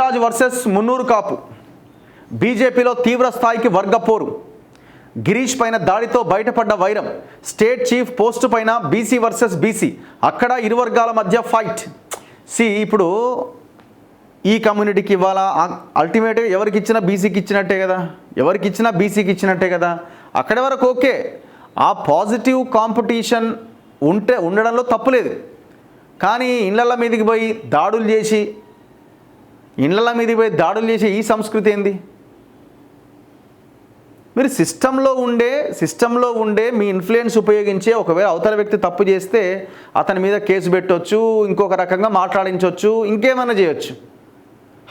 Mudiraj versus Munnuru Kapu, బీజేపీలో తీవ్ర స్థాయికి వర్గపోరు, గిరీష్ పైన దాడితో బయటపడ్డ వైరం, స్టేట్ చీఫ్ పోస్టు పైన బీసీ వర్సెస్ బీసీ, అక్కడ ఇరు వర్గాల మధ్య ఫైట్. ఇప్పుడు ఈ కమ్యూనిటీకి ఇవ్వాలా, అల్టిమేట్గా ఎవరికి ఇచ్చినా బీసీకి ఇచ్చినట్టే కదా, ఎవరికి ఇచ్చినా బీసీకి ఇచ్చినట్టే కదా. అక్కడి వరకు ఓకే, ఆ పాజిటివ్ కాంపిటీషన్ ఉండడంలో తప్పులేదు. కానీ ఇళ్ళ మీదకి పోయి దాడులు చేసి ఈ సంస్కృతి ఏంది? మీరు సిస్టంలో ఉండే మీ ఇన్ఫ్లుయెన్స్ ఉపయోగించే ఒకవేళ అవతల వ్యక్తి తప్పు చేస్తే అతని మీద కేసు పెట్టవచ్చు, ఇంకొక రకంగా మాట్లాడించవచ్చు, ఇంకేమైనా చేయొచ్చు.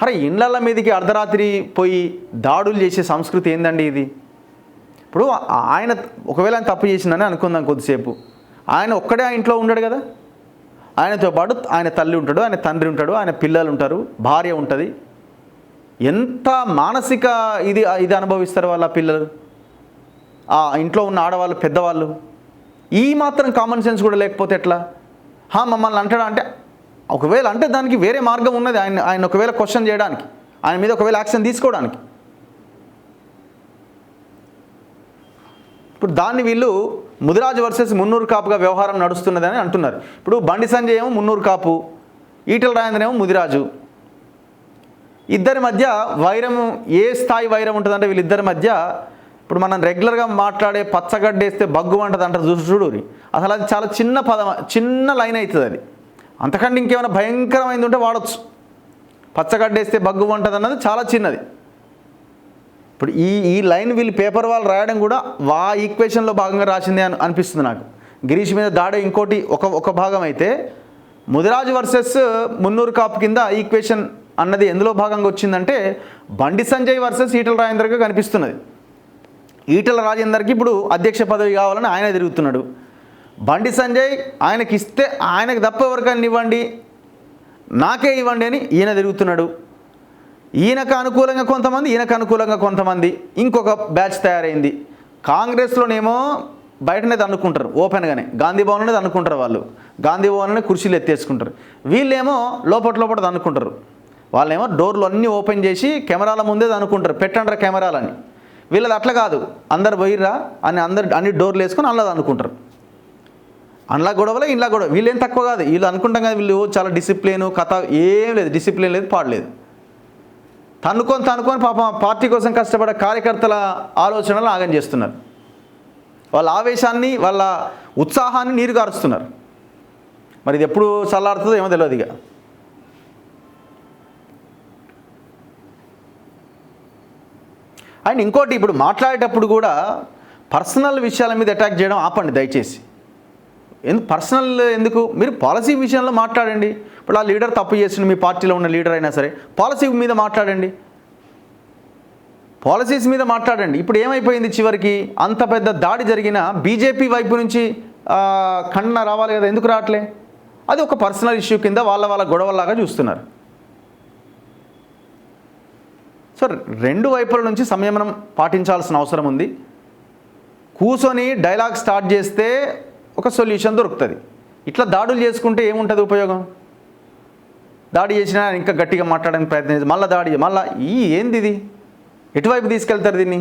అరే ఇళ్ళ మీదకి అర్ధరాత్రి పోయి దాడులు చేసే సంస్కృతి ఏందండి ఇది? ఇప్పుడు ఆయన ఒకవేళ ఆయన తప్పు చేసిందని అనుకుందాం కొద్దిసేపు, ఆయన ఒక్కడే ఆ ఇంట్లో ఉండడు కదా, ఆయనతో పాటు ఆయన తల్లి ఉంటాడు, ఆయన తండ్రి ఉంటాడు, ఆయన పిల్లలు ఉంటారు, భార్య ఉంటుంది. ఎంత మానసిక ఇది అనుభవిస్తారు వాళ్ళ పిల్లలు, ఆ ఇంట్లో ఉన్న ఆడవాళ్ళు, పెద్దవాళ్ళు. ఈ మాత్రం కామన్ సెన్స్ కూడా లేకపోతే ఎట్లా? మమ్మల్ని అంటాడా అంటే, ఒకవేళ అంటే దానికి వేరే మార్గం ఉన్నది. ఆయన ఒకవేళ క్వశ్చన్ చేయడానికి, ఆయన మీద ఒకవేళ యాక్షన్ తీసుకోవడానికి. ఇప్పుడు దాన్ని వీళ్ళు ముదిరాజ్ వర్సెస్ మున్నూరు కాపుగా వ్యవహారం నడుస్తున్నదని అంటున్నారు. ఇప్పుడు బండి సంజయ్ ఏమో మున్నూరు కాపు, ఈటెల రాజేందర్ ఏమో ముదిరాజు. ఇద్దరి మధ్య వైరం ఏ స్థాయి వైరం ఉంటుందంటే వీళ్ళిద్దరి మధ్య ఇప్పుడు మనం రెగ్యులర్గా మాట్లాడే పచ్చగడ్డేస్తే బగ్గు అంటది అంటారు చూడూరి, అసలు అది చాలా చిన్న లైన్ అవుతుంది. అది అంతకంటే ఇంకేమైనా భయంకరమైంది ఉంటే వాడచ్చు. పచ్చగడ్డేస్తే బగ్గు అంటది అన్నది చాలా చిన్నది. ఇప్పుడు ఈ లైన్ వీళ్ళు పేపర్ వాళ్ళు రాయడం కూడా ఈక్వేషన్లో భాగంగా రాసిందే అనిపిస్తుంది నాకు. గిరీష్ మీద దాడి ఇంకోటి ఒక భాగం అయితే, ముదిరాజు వర్సెస్ మున్నూరు కాపు కింద ఈక్వేషన్ అన్నది ఎందులో భాగంగా వచ్చిందంటే బండి సంజయ్ వర్సెస్ ఈటెల రాజేందర్గా కనిపిస్తున్నది. ఈటెల రాజేందర్కి ఇప్పుడు అధ్యక్ష పదవి కావాలని ఆయన తిరుగుతున్నాడు. బండి సంజయ్ ఆయనకి ఇస్తే ఆయనకు తప్ప ఎవరికైనా ఇవ్వండి, నాకే ఇవ్వండి అని ఈయన తిరుగుతున్నాడు. ఈయనకు అనుకూలంగా కొంతమంది, ఈయనకు అనుకూలంగా కొంతమంది, ఇంకొక బ్యాచ్ తయారైంది. కాంగ్రెస్లోనేమో బయటనే అనుకుంటారు, ఓపెన్గానే గాంధీ భవన్లోనే అనుకుంటారు. వాళ్ళు గాంధీ భవన్లోనే కుర్చీలు ఎత్తేసుకుంటారు. వీళ్ళేమో లోపల అనుకుంటారు. వాళ్ళేమో డోర్లు అన్నీ ఓపెన్ చేసి కెమెరాల ముందే అనుకుంటారు, పెట్టండ్రా కెమెరాలని. వీళ్ళది అట్లా కాదు, అందరు పోయిర్రా అని అన్ని డోర్లు వేసుకొని అన్నది అనుకుంటారు. అందులో గొడవలే ఇంట్లో గొడవ. వీళ్ళేం తక్కువ కాదు, వీళ్ళు అనుకుంటాం కదా వీళ్ళు చాలా డిసిప్లిన్ కథ ఏం లేదు, డిసిప్లిన్ లేదు, పాడలేదు. తనుకొని పాపం పార్టీ కోసం కష్టపడే కార్యకర్తల ఆలోచనలు ఆగం చేస్తున్నారు. వాళ్ళ ఆవేశాన్ని, వాళ్ళ ఉత్సాహాన్ని నీరుగారుస్తున్నారు. మరి ఇది ఎప్పుడు చల్లారుతుందో ఏమో తెలియదు. ఇక అండ్ ఇంకోటి, ఇప్పుడు మాట్లాడేటప్పుడు కూడా పర్సనల్ విషయాల మీద అటాక్ చేయడం ఆపండి దయచేసి. పర్సనల్ ఎందుకు? మీరు పాలసీ విషయంలో మాట్లాడండి. ఇప్పుడు ఆ లీడర్ తప్పు చేసిండు, మీ పార్టీలో ఉన్న లీడర్ అయినా సరే పాలసీ మీద మాట్లాడండి, పాలసీస్ మీద మాట్లాడండి. ఇప్పుడు ఏమైపోయింది, చివరికి అంత పెద్ద దాడి జరిగిన బీజేపీ వైపు నుంచి ఖండన రావాలి కదా, ఎందుకు రావట్లే? అది ఒక పర్సనల్ ఇష్యూ కింద వాళ్ళ గొడవలాగా చూస్తున్నారు. సో రెండు వైపుల నుంచి సంయమనం పాటించాల్సిన అవసరం ఉంది. కూర్చొని డైలాగ్ స్టార్ట్ చేస్తే ఒక సొల్యూషన్ దొరుకుతుంది. ఇట్లా దాడులు చేసుకుంటే ఏముంటుంది ఉపయోగం? దాడి చేసినా ఇంకా గట్టిగా మాట్లాడడానికి ప్రయత్నించి మళ్ళీ దాడి, మళ్ళీ ఏంది ఇది? ఎటువైపు తీసుకెళ్తారు దీన్ని?